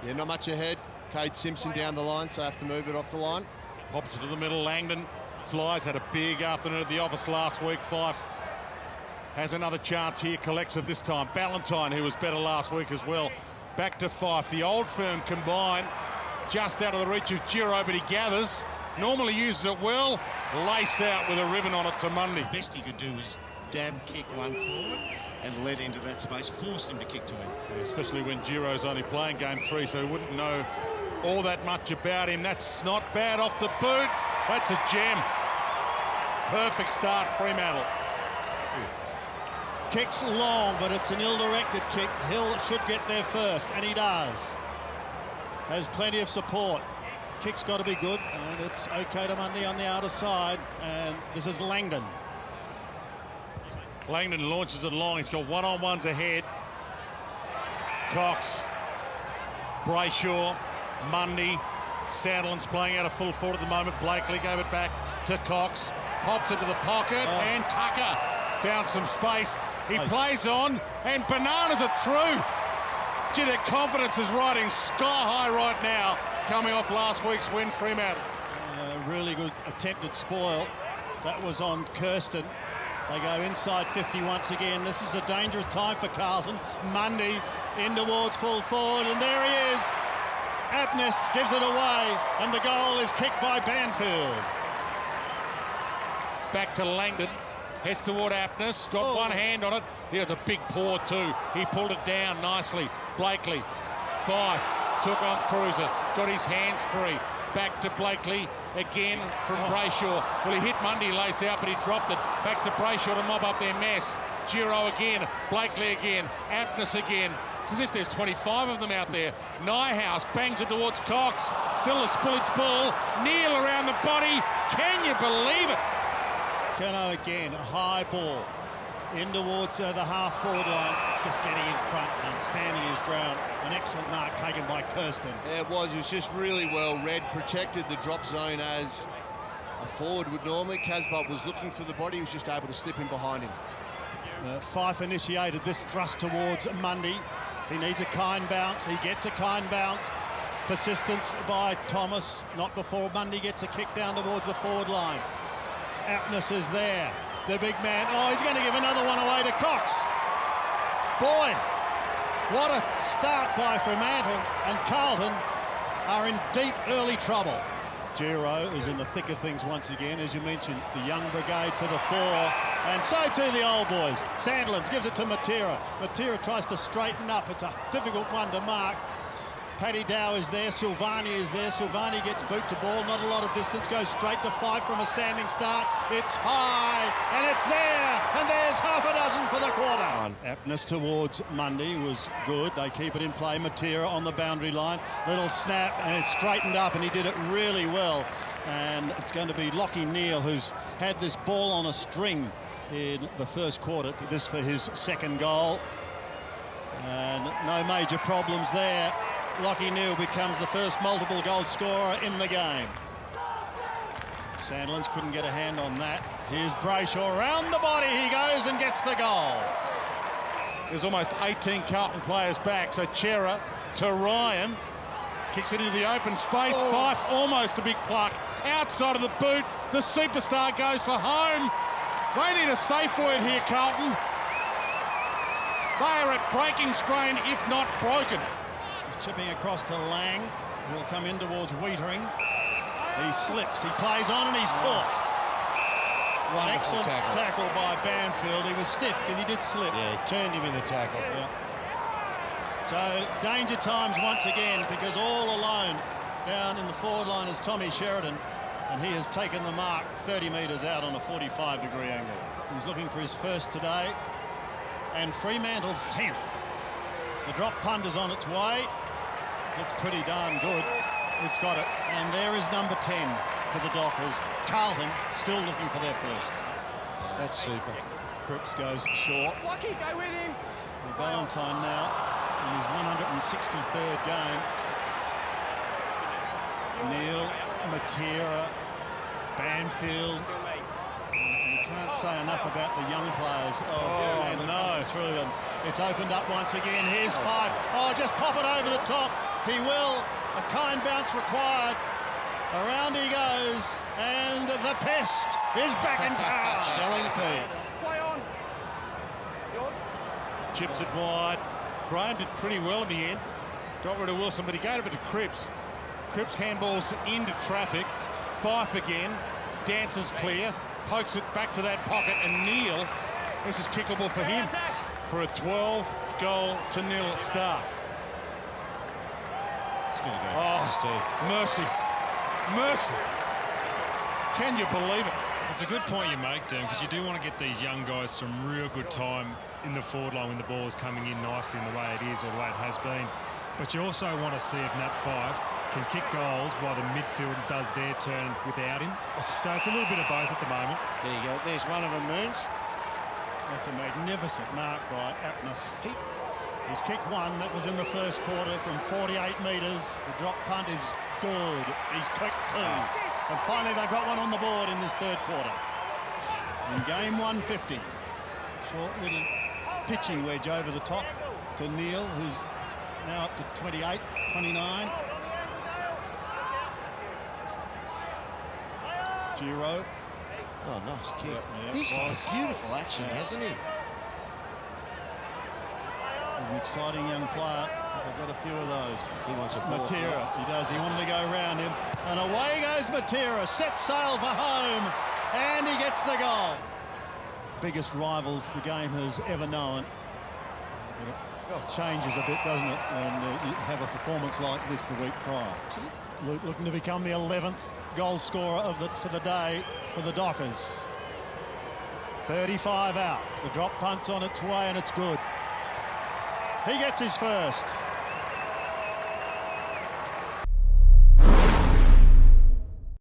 Yeah, not much ahead. Cade Simpson down the line, so I have to move it off the line. Pops it to the middle. Langdon flies. Had a big afternoon at the office last week. Fife has another chance here. Collects it this time. Ballantyne, who was better last week as well. Back to Fife. The Old Firm combine. Just out of the reach of Giro, but he gathers. Normally uses it well. Lace out with a ribbon on it to Mundy. Best he could do was dab kick one forward and led into that space, forced him to kick to him. Yeah, especially when Giro's only playing game 3, so he wouldn't know all that much about him. That's not bad off the boot. That's a gem. Perfect start, Fremantle. Kicks long, but it's an ill-directed kick. Hill should get there first, and he does. Has plenty of support. Kick's got to be good, and it's okay to Mundy on the outer side, and this is Langdon. Langdon launches it long. He's got one-on-ones ahead. Cox, Brayshaw, Mundy. Sandlin's playing out of full forward at the moment. Blakely gave it back to Cox. Pops into the pocket, and Tucker found some space. He plays on, and bananas it through. Gee, their confidence is riding sky high right now, coming off last week's win, Fremantle. Really good attempted spoil. That was on Kirsten. They go inside 50 once again. This is a dangerous time for Carlton. Mundy in towards full forward, and there he is. Apnes gives it away, and the goal is kicked by Banfield. Back to Langdon. Heads toward Apnes. Got one hand on it. Here's a big paw too. He pulled it down nicely. Blakely. Fife took on Cruiser. Got his hands free. Back to Blakely again from Brayshaw. Well, he hit Mundy lace out, but he dropped it. Back to Brayshaw to mop up their mess. Giro again. Blakely again. Apnes again. It's as if there's 25 of them out there. Nyhouse bangs it towards Cox. Still a spillage ball. Neal around the body. Can you believe it? Keno again, a high ball in towards the half-forward line, just getting in front and standing his ground. An excellent mark taken by Kirsten. Yeah, it was just really well read, protected the drop zone as a forward would normally. Casbolt was looking for the body, he was just able to slip in behind him. Fife initiated this thrust towards Mundy. He needs a kind bounce, he gets a kind bounce. Persistence by Thomas, not before Mundy gets a kick down towards the forward line. Apnes is there, the big man. Oh, he's going to give another one away to Cox. Boy, what a start by Fremantle, and Carlton are in deep early trouble. Giro is in the thick of things once again, as you mentioned, the young brigade to the fore, and so too the old boys. Sandlins gives it to Matera. Matera tries to straighten up. It's a difficult one to mark. Paddy Dow is there, Silvani is there. Silvani gets boot to ball, not a lot of distance, goes straight to Fife from a standing start. It's high, and it's there, and there's half a dozen for the quarter. Apnes towards Mundy was good. They keep it in play. Matera on the boundary line. Little snap, and it's straightened up, and he did it really well. And it's going to be Lachie Neal, who's had this ball on a string in the first quarter. This for his second goal. And no major problems there. Lachie Neal becomes the first multiple goal scorer in the game. Sandlins couldn't get a hand on that. Here's Brayshaw, around the body he goes and gets the goal. There's almost 18 Carlton players back, so Chera to Ryan. Kicks it into the open space. Fife almost a big pluck. Outside of the boot, the superstar goes for home. They need a safe word here, Carlton. They are at breaking strain, if not broken. Chipping across to Lang. He'll come in towards Wiedering. He slips, he plays on, and he's caught. An excellent tackle by Banfield. He was stiff because he did slip. Yeah, he turned him in the tackle. Yeah. So danger times once again, because all alone down in the forward line is Tommy Sheridan, and he has taken the mark 30 metres out on a 45-degree angle. He's looking for his first today, and Fremantle's 10th. The drop punt is on its way. Looks pretty darn good. It's got it. And there is number 10 to the Dockers. Carlton still looking for their first. That's super. Cripps goes short. Lucky, go with him. Ballantyne now in his 163rd game. Neal, Matera, Banfield, and Can't say enough about the young players of Fremantle coming through, and it's opened up once again. Here's Fife. Oh, just pop it over the top. He will. A kind bounce required. Around he goes, and the pest is back in town. Shelling P. Play on. Yours? Chips it wide. Graham did pretty well in the end. Got rid of Wilson, but he gave it to Cripps. Cripps handballs into traffic. Fife again. Dances clear. Pokes it back to that pocket, and Neil, this is kickable for him for a 12-goal-0 start. It's going to go. Oh, mercy. Mercy. Can you believe it? It's a good point you make, Dan, because you do want to get these young guys some real good time in the forward line when the ball is coming in nicely in the way it is or the way it has been. But you also want to see if Nat Fife can kick goals while the midfield does their turn without him. So it's a little bit of both at the moment. There you go. There's one of them, Moons. That's a magnificent mark by Aptness. He's kicked one. That was in the first quarter from 48 metres. The drop punt is good. He's kicked two. And finally they've got one on the board in this third quarter. In game 150. Short little pitching wedge over the top to Neil, who's now up to 28, 29. Giro. Oh, nice kick. Yeah, He's got a beautiful action, hasn't he? He's an exciting young player. They've got a few of those. He wants a ball. Matera, he does. He wanted to go around him. And away goes Matera. Set sail for home. And he gets the goal. Biggest rivals the game has ever known. But it changes a bit, doesn't it, when you have a performance like this the week prior. Looking to become the 11th goal scorer for the day for the Dockers. 35 out. The drop punt's on its way, and it's good. He gets his first.